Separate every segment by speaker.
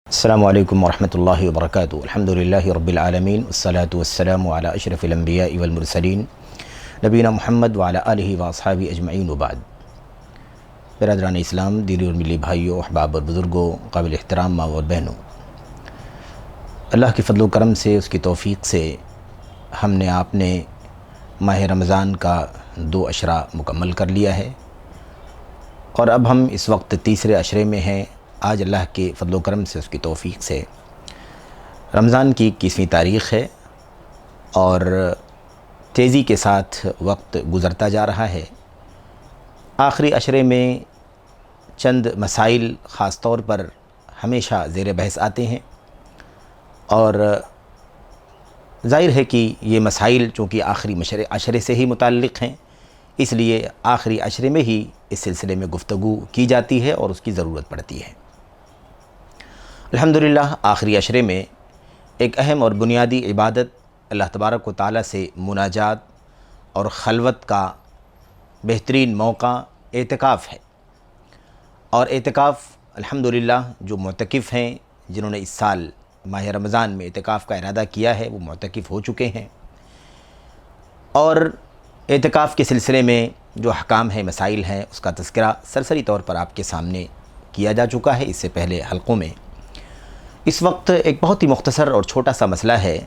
Speaker 1: السلام علیکم ورحمۃ اللہ وبرکاتہ۔ الحمدللہ رب العالمین والصلاة والسلام علی اشرف الانبیاء والمرسلین نبینا محمد وعلی آلہ واصحابہ اجمعین وبعد۔ برادران اسلام، دینی اور ملی بھائیوں، احباب اور بزرگوں، قابل احترام ماں اور بہنوں، اللہ کے فضل و کرم سے، اس کی توفیق سے ہم نے آپ نے ماہ رمضان کا 2 اشرا مکمل کر لیا ہے، اور اب ہم اس وقت تیسرے اشرے میں ہیں۔ آج اللہ کے فضل و کرم سے، اس کی توفیق سے رمضان کی 21ویں تاریخ ہے، اور تیزی کے ساتھ وقت گزرتا جا رہا ہے۔ آخری اشرے میں چند مسائل خاص طور پر ہمیشہ زیر بحث آتے ہیں، اور ظاہر ہے کہ یہ مسائل چونکہ آخری اشرے سے ہی متعلق ہیں، اس لیے آخری اشرے میں ہی اس سلسلے میں گفتگو کی جاتی ہے اور اس کی ضرورت پڑتی ہے۔ الحمدللہ آخری اشرے میں ایک اہم اور بنیادی عبادت اللہ تبارک و تعالیٰ سے مناجات اور خلوت کا بہترین موقع اعتکاف ہے، اور اعتکاف الحمدللہ جو معتکف ہیں، جنہوں نے اس سال ماہ رمضان میں اعتکاف کا ارادہ کیا ہے، وہ معتکف ہو چکے ہیں، اور اعتکاف کے سلسلے میں جو احکام ہیں، مسائل ہیں، اس کا تذکرہ سرسری طور پر آپ کے سامنے کیا جا چکا ہے اس سے پہلے حلقوں میں۔ اس وقت ایک بہت ہی مختصر اور چھوٹا سا مسئلہ ہے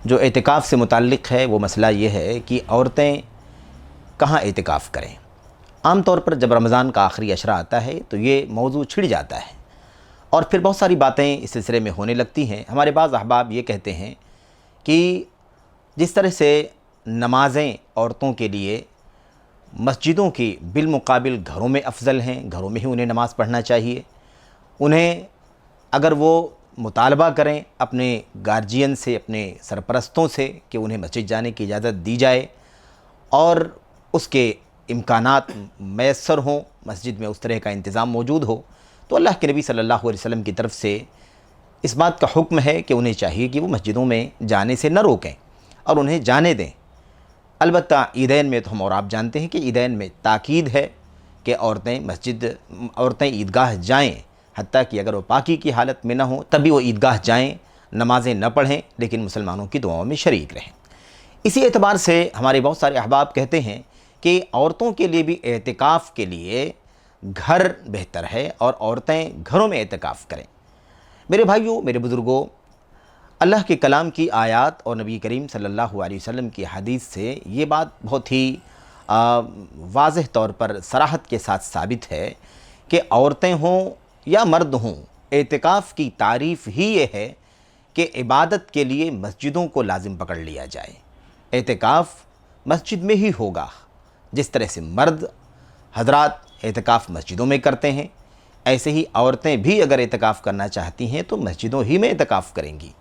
Speaker 1: جو اعتکاف سے متعلق ہے۔ وہ مسئلہ یہ ہے کہ عورتیں کہاں اعتکاف کریں۔ عام طور پر جب رمضان کا آخری اشرہ آتا ہے تو یہ موضوع چھڑ جاتا ہے، اور پھر بہت ساری باتیں اس سلسلے میں ہونے لگتی ہیں۔ ہمارے بعض احباب یہ کہتے ہیں کہ جس طرح سے نمازیں عورتوں کے لیے مسجدوں کی بالمقابل گھروں میں افضل ہیں، گھروں میں ہی انہیں نماز پڑھنا چاہیے، انہیں اگر وہ مطالبہ کریں اپنے گارجین سے، اپنے سرپرستوں سے کہ انہیں مسجد جانے کی اجازت دی جائے، اور اس کے امکانات میسر ہوں، مسجد میں اس طرح کا انتظام موجود ہو، تو اللہ کے نبی صلی اللہ علیہ وسلم کی طرف سے اس بات کا حکم ہے کہ انہیں چاہیے کہ وہ مسجدوں میں جانے سے نہ روکیں اور انہیں جانے دیں۔ البتہ عیدین میں تو ہم اور آپ جانتے ہیں کہ عیدین میں تاکید ہے کہ عورتیں عیدگاہ جائیں، حتیٰ کہ اگر وہ پاکی کی حالت میں نہ ہوں تب بھی وہ عیدگاہ جائیں، نمازیں نہ پڑھیں، لیکن مسلمانوں کی دعاؤں میں شریک رہیں۔ اسی اعتبار سے ہمارے بہت سارے احباب کہتے ہیں کہ عورتوں کے لیے بھی اعتکاف کے لیے گھر بہتر ہے، اور عورتیں گھروں میں اعتکاف کریں۔ میرے بھائیوں، میرے بزرگوں، اللہ کے کلام کی آیات اور نبی کریم صلی اللہ علیہ وسلم کی حدیث سے یہ بات بہت ہی واضح طور پر صراحت کے ساتھ ثابت ہے کہ عورتیں ہوں یا مرد ہوں، اعتکاف کی تعریف ہی یہ ہے کہ عبادت کے لیے مسجدوں کو لازم پکڑ لیا جائے۔ اعتکاف مسجد میں ہی ہوگا، جس طرح سے مرد حضرات اعتکاف مسجدوں میں کرتے ہیں، ایسے ہی عورتیں بھی اگر اعتکاف کرنا چاہتی ہیں تو مسجدوں ہی میں اعتکاف کریں گی۔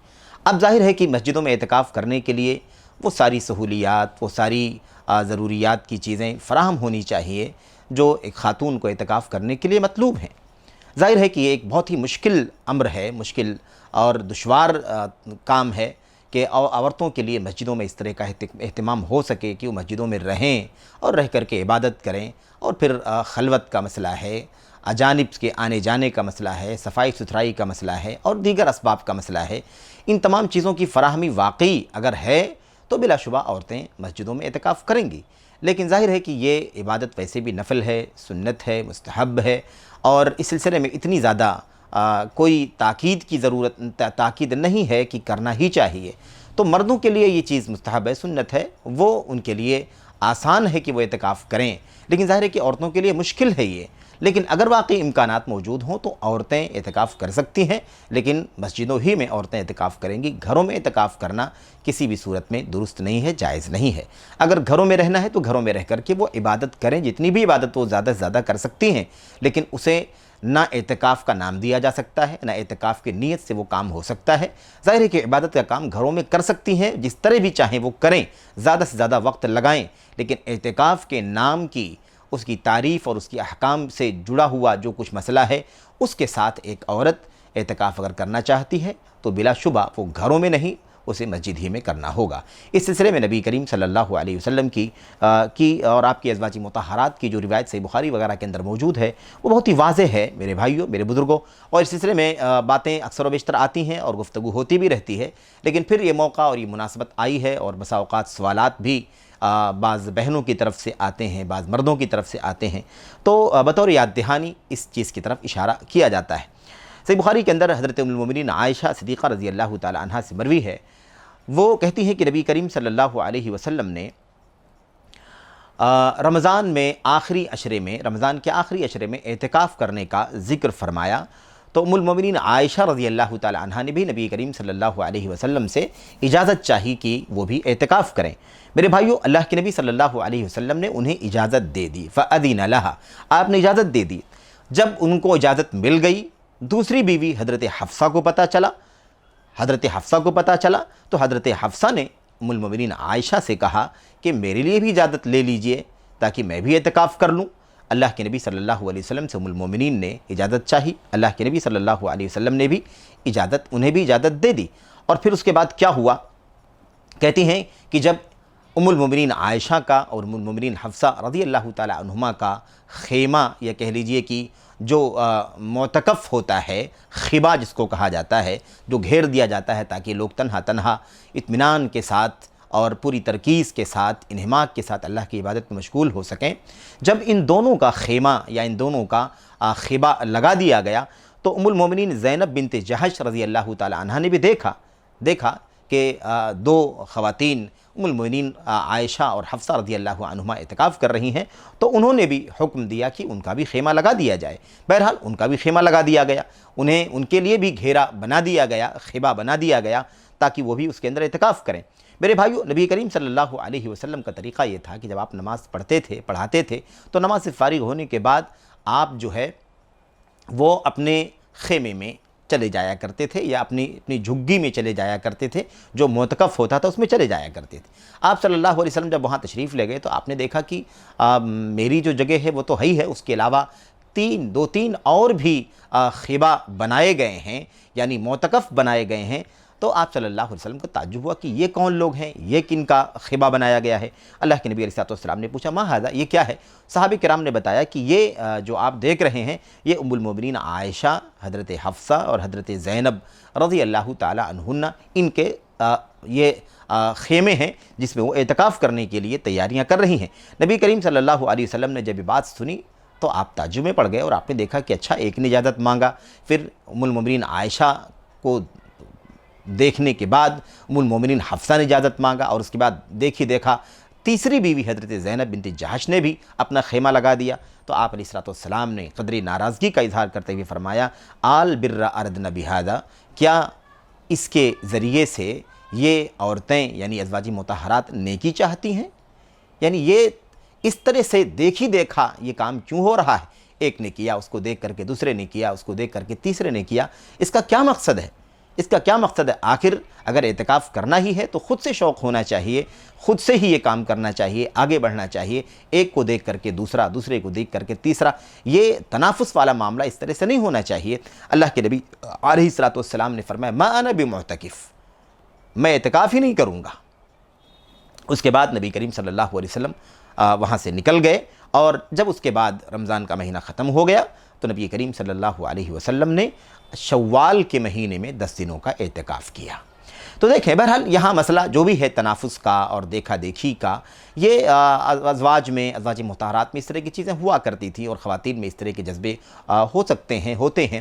Speaker 1: اب ظاہر ہے کہ مسجدوں میں اعتکاف کرنے کے لیے وہ ساری سہولیات، وہ ساری ضروریات کی چیزیں فراہم ہونی چاہیے جو ایک خاتون کو اعتکاف کرنے کے لیے مطلوب ہیں۔ ظاہر ہے کہ یہ ایک بہت ہی مشکل امر ہے، مشکل اور دشوار کام ہے کہ عورتوں کے لیے مسجدوں میں اس طرح کا اہتمام ہو سکے کہ وہ مسجدوں میں رہیں اور رہ کر کے عبادت کریں، اور پھر خلوت کا مسئلہ ہے، اجانب کے آنے جانے کا مسئلہ ہے، صفائی ستھرائی کا مسئلہ ہے، اور دیگر اسباب کا مسئلہ ہے۔ ان تمام چیزوں کی فراہمی واقعی اگر ہے تو بلا شبہ عورتیں مسجدوں میں اعتکاف کریں گی، لیکن ظاہر ہے کہ یہ عبادت ویسے بھی نفل ہے، سنت ہے، مستحب ہے، اور اس سلسلے میں اتنی زیادہ کوئی تاکید نہیں ہے کہ کرنا ہی چاہیے۔ تو مردوں کے لیے یہ چیز مستحب ہے، سنت ہے، وہ ان کے لیے آسان ہے کہ وہ اعتکاف کریں، لیکن ظاہر ہے کہ عورتوں کے لیے مشکل ہے یہ۔ لیکن اگر واقعی امکانات موجود ہوں تو عورتیں اعتکاف کر سکتی ہیں، لیکن مسجدوں ہی میں عورتیں اعتکاف کریں گی۔ گھروں میں اعتکاف کرنا کسی بھی صورت میں درست نہیں ہے، جائز نہیں ہے۔ اگر گھروں میں رہنا ہے تو گھروں میں رہ کر کے وہ عبادت کریں، جتنی بھی عبادت وہ زیادہ سے زیادہ کر سکتی ہیں، لیکن اسے نہ اعتکاف کا نام دیا جا سکتا ہے، نہ اعتکاف کی نیت سے وہ کام ہو سکتا ہے۔ ظاہر ہے کہ عبادت کا کام گھروں میں کر سکتی ہیں، جس طرح بھی چاہیں وہ کریں، زیادہ سے زیادہ وقت لگائیں، لیکن اعتکاف کے نام کی، اس کی تعریف اور اس کی احکام سے جڑا ہوا جو کچھ مسئلہ ہے، اس کے ساتھ ایک عورت اعتکاف اگر کرنا چاہتی ہے تو بلا شبہ وہ گھروں میں نہیں، اسے مسجد ہی میں کرنا ہوگا۔ اس سلسلے میں نبی کریم صلی اللہ علیہ وسلم کی اور آپ کی ازواج مطہرات کی جو روایت صحیح بخاری وغیرہ کے اندر موجود ہے وہ بہت ہی واضح ہے میرے بھائیوں، میرے بزرگوں، اور اس سلسلے میں باتیں اکثر و بیشتر آتی ہیں اور گفتگو ہوتی بھی رہتی ہے، لیکن پھر یہ موقع اور یہ مناسبت آئی ہے اور بسا اوقات سوالات بھی بعض بہنوں کی طرف سے آتے ہیں، بعض مردوں کی طرف سے آتے ہیں، تو بطور یاد دہانی اس چیز کی طرف اشارہ کیا جاتا ہے۔ صحیح بخاری کے اندر حضرت ام المومنین عائشہ صدیقہ رضی اللہ تعالی عنہا سے مروی ہے، وہ کہتی ہیں کہ نبی کریم صلی اللہ علیہ وسلم نے رمضان کے آخری عشرے میں اعتکاف کرنے کا ذکر فرمایا، تو ام المومنین عائشہ رضی اللہ تعالی عنہا نے بھی نبی کریم صلی اللہ علیہ وسلم سے اجازت چاہی کہ وہ بھی اعتکاف کریں۔ میرے بھائیو، اللہ کے نبی صلی اللہ علیہ وسلم نے انہیں اجازت دے دی، فَأَذِنَ لَهَا، آپ نے اجازت دے دی۔ جب ان کو اجازت مل گئی، دوسری بیوی حضرت حفصہ کو پتہ چلا تو حضرت حفصہ نے ام المومنین عائشہ سے کہا کہ میرے لیے بھی اجازت لے لیجئے تاکہ میں بھی اعتکاف کر لوں۔ اللہ کے نبی صلی اللہ علیہ وسلم سے ام المومنین نے اجازت چاہی، اللہ کے نبی صلی اللہ علیہ وسلم نے بھی انہیں بھی اجازت دے دی۔ اور پھر اس کے بعد کیا ہوا؟ کہتی ہیں کہ جب ام المومنین عائشہ کا اور ام المومنین حفصہ رضی اللہ تعالی عنہما کا خیمہ، یا کہہ لیجئے کہ جو معتکف ہوتا ہے، خیبہ جس کو کہا جاتا ہے، جو گھیر دیا جاتا ہے تاکہ لوگ تنہا اطمینان کے ساتھ اور پوری ترکیز کے ساتھ، انہماک کے ساتھ اللہ کی عبادت میں مشغول ہو سکیں، جب ان دونوں کا خیمہ یا ان دونوں کا خیبہ لگا دیا گیا تو ام المومنین زینب بنت جہش رضی اللہ تعالی عنہا نے بھی دیکھا کہ دو خواتین ام المومنین عائشہ اور حفصہ رضی اللہ عنہما اعتکاف کر رہی ہیں، تو انہوں نے بھی حکم دیا کہ ان کا بھی خیمہ لگا دیا جائے۔ بہرحال ان کا بھی خیمہ لگا دیا گیا، ان کے لیے بھی گھیرا بنا دیا گیا، خیمہ بنا دیا گیا تاکہ وہ بھی اس کے اندر اعتکاف کریں۔ میرے بھائیو، نبی کریم صلی اللہ علیہ وسلم کا طریقہ یہ تھا کہ جب آپ نماز پڑھاتے تھے تو نماز سے فارغ ہونے کے بعد آپ جو ہے وہ اپنے خیمے میں چلے جایا کرتے تھے، یا اپنی جھگی میں چلے جایا کرتے تھے، جو معتکف ہوتا تھا اس میں چلے جایا کرتے تھے۔ آپ صلی اللہ علیہ وسلم جب وہاں تشریف لے گئے تو آپ نے دیکھا کہ میری جو جگہ ہے وہ تو ہے ہی ہے، اس کے علاوہ دو تین اور بھی خیمہ بنائے گئے ہیں، یعنی معتکف بنائے گئے ہیں۔ تو آپ صلی اللہ علیہ وسلم کو تعجب ہوا کہ یہ کون لوگ ہیں، یہ کن کا خیمہ بنایا گیا ہے؟ اللہ کے نبی علیہ السلام نے پوچھا ما ھذا، یہ کیا ہے؟ صحابہ کرام نے بتایا کہ یہ جو آپ دیکھ رہے ہیں یہ ام المومنین عائشہ، حضرت حفصہ اور حضرت زینب رضی اللہ تعالی عنہن، ان کے یہ خیمے ہیں جس میں وہ اعتکاف کرنے کے لیے تیاریاں کر رہی ہیں۔ نبی کریم صلی اللہ علیہ وسلم نے جب یہ بات سنی تو آپ تعجب میں پڑ گئے، اور آپ نے دیکھا کہ اچھا، ایک نے اجازت مانگا، پھر ام المومنین عائشہ کو دیکھنے کے بعد ام المومنین حفصہ نے اجازت مانگا، اور اس کے بعد دیکھا تیسری بیوی حضرت زینب بنت جہش نے بھی اپنا خیمہ لگا دیا۔ تو آپ علیہ السلام نے قدر ناراضگی کا اظہار کرتے ہوئے فرمایا آل بر اردن بہذا، کیا اس کے ذریعے سے یہ عورتیں یعنی ازواج مطہرات نیکی چاہتی ہیں؟ یعنی یہ اس طرح سے دیکھا یہ کام کیوں ہو رہا ہے؟ ایک نے کیا، اس کو دیکھ کر کے دوسرے نے کیا، اس کو دیکھ کر کے تیسرے نے کیا، اس کا کیا مقصد ہے؟ آخر اگر اعتکاف کرنا ہی ہے تو خود سے شوق ہونا چاہیے، خود سے ہی یہ کام کرنا چاہیے، آگے بڑھنا چاہیے۔ ایک کو دیکھ کر کے دوسرا، دوسرے کو دیکھ کر کے تیسرا، یہ تنافس والا معاملہ اس طرح سے نہیں ہونا چاہیے۔ اللہ کے نبی علیہ السلام نے فرمایا ما انا بمعتکف، میں اعتکاف ہی نہیں کروں گا۔ اس کے بعد نبی کریم صلی اللہ علیہ وسلم وہاں سے نکل گئے، اور جب اس کے بعد رمضان کا مہینہ ختم ہو گیا تو نبی کریم صلی اللہ علیہ وسلم نے شوال کے مہینے میں 10 دنوں کا اعتکاف کیا۔ تو دیکھیں، بہرحال یہاں مسئلہ جو بھی ہے تنافس کا اور دیکھا دیکھی کا، یہ ازواج مطہرات میں اس طرح کی چیزیں ہوا کرتی تھی، اور خواتین میں اس طرح کے جذبے ہوتے ہیں۔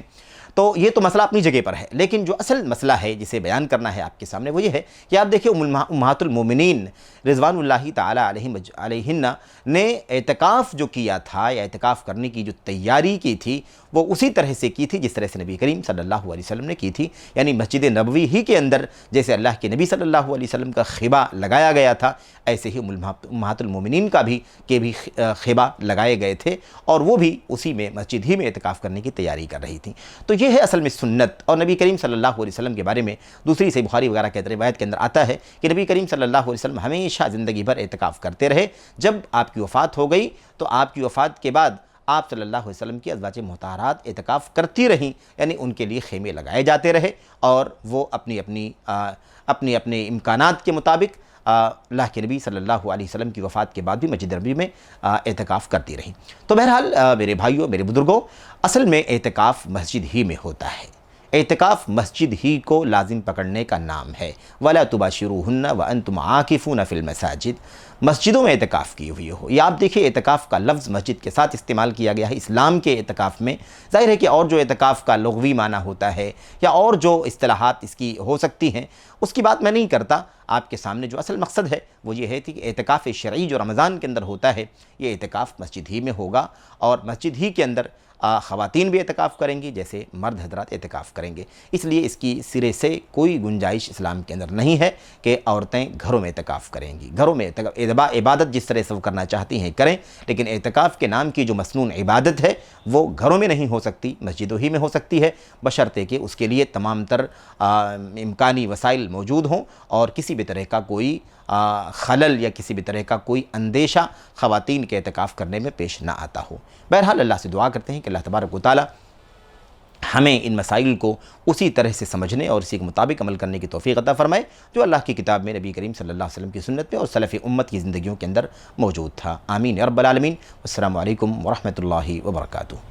Speaker 1: تو یہ تو مسئلہ اپنی جگہ پر ہے، لیکن جو اصل مسئلہ ہے جسے بیان کرنا ہے آپ کے سامنے وہ یہ ہے کہ آپ دیکھیں امہات المومنین رضوان اللہ تعالی علیہن نے اعتکاف جو کیا تھا، یا اعتکاف کرنے کی جو تیاری کی تھی، وہ اسی طرح سے کی تھی جس طرح سے نبی کریم صلی اللہ علیہ وسلم نے کی تھی، یعنی مسجد نبوی ہی کے اندر جیسے اللہ کے نبی صلی اللہ علیہ وسلم کا خیمہ لگایا گیا تھا، ایسے ہی امہات المومنین کا بھی خیمہ لگائے گئے تھے، اور وہ بھی اسی میں مسجد ہی میں اعتکاف کرنے کی تیاری کر رہی تھیں۔ تو یہ ہے اصل میں سنت۔ اور نبی کریم صلی اللہ علیہ وسلم کے بارے میں دوسری صحیح بخاری وغیرہ کے روایت کے اندر آتا ہے کہ نبی کریم صلی اللہ علیہ وسلم ہمیشہ زندگی بھر اعتکاف کرتے رہے۔ جب آپ کی وفات ہو گئی تو آپ کی وفات کے بعد آپ صلی اللہ علیہ وسلم کی ازواج مطہرات اعتکاف کرتی رہیں، یعنی ان کے لیے خیمے لگائے جاتے رہے اور وہ اپنے امکانات کے مطابق اللہ کے نبی صلی اللہ علیہ وسلم کی وفات کے بعد بھی مسجد نبوی میں اعتکاف کرتی رہیں۔ تو بہرحال میرے بھائیوں، میرے بزرگوں، اصل میں اعتکاف مسجد ہی میں ہوتا ہے۔ اعتکاف مسجد ہی کو لازم پکڑنے کا نام ہے۔ وَلَا تُبَاشِرُوهُنَّ وَأَنْتُمْ عَاكِفُونَ فِي الْمَسَاجِدِ، مسجدوں میں اعتکاف کی ہوئی ہو۔ یہ آپ دیکھیں اعتکاف کا لفظ مسجد کے ساتھ استعمال کیا گیا ہے اسلام کے اعتکاف میں۔ ظاہر ہے کہ اور جو اعتکاف کا لغوی معنی ہوتا ہے یا اور جو اصطلاحات اس کی ہو سکتی ہیں، اس کی بات میں نہیں کرتا۔ آپ کے سامنے جو اصل مقصد ہے وہ یہ ہے کہ اعتکاف شرعی جو رمضان کے اندر ہوتا ہے، یہ اعتکاف مسجد ہی میں ہوگا اور مسجد ہی کے اندر خواتین بھی اعتکاف کریں گی جیسے مرد حضرات اعتکاف کریں گے۔ اس لیے اس کی سرے سے کوئی گنجائش اسلام کے اندر نہیں ہے کہ عورتیں گھروں میں اعتکاف کریں گی۔ گھروں میں عبادت جس طرح سے وہ کرنا چاہتی ہیں کریں، لیکن اعتکاف کے نام کی جو مسنون عبادت ہے وہ گھروں میں نہیں ہو سکتی، مسجدوں ہی میں ہو سکتی ہے، بشرطے کہ اس کے لیے تمام تر امکانی وسائل موجود ہوں اور کسی بھی طرح کا کوئی خلل یا کسی بھی طرح کا کوئی اندیشہ خواتین کے اعتکاف کرنے میں پیش نہ آتا ہو۔ بہرحال اللہ سے دعا کرتے ہیں کہ اللہ تبارک و تعالی ہمیں ان مسائل کو اسی طرح سے سمجھنے اور اسی کے مطابق عمل کرنے کی توفیق عطا فرمائے جو اللہ کی کتاب میں نبی کریم صلی اللہ علیہ وسلم کی سنت میں اور سلف امت کی زندگیوں کے اندر موجود تھا۔ آمین یا رب العالمین۔ السلام علیکم ورحمۃ اللہ وبرکاتہ۔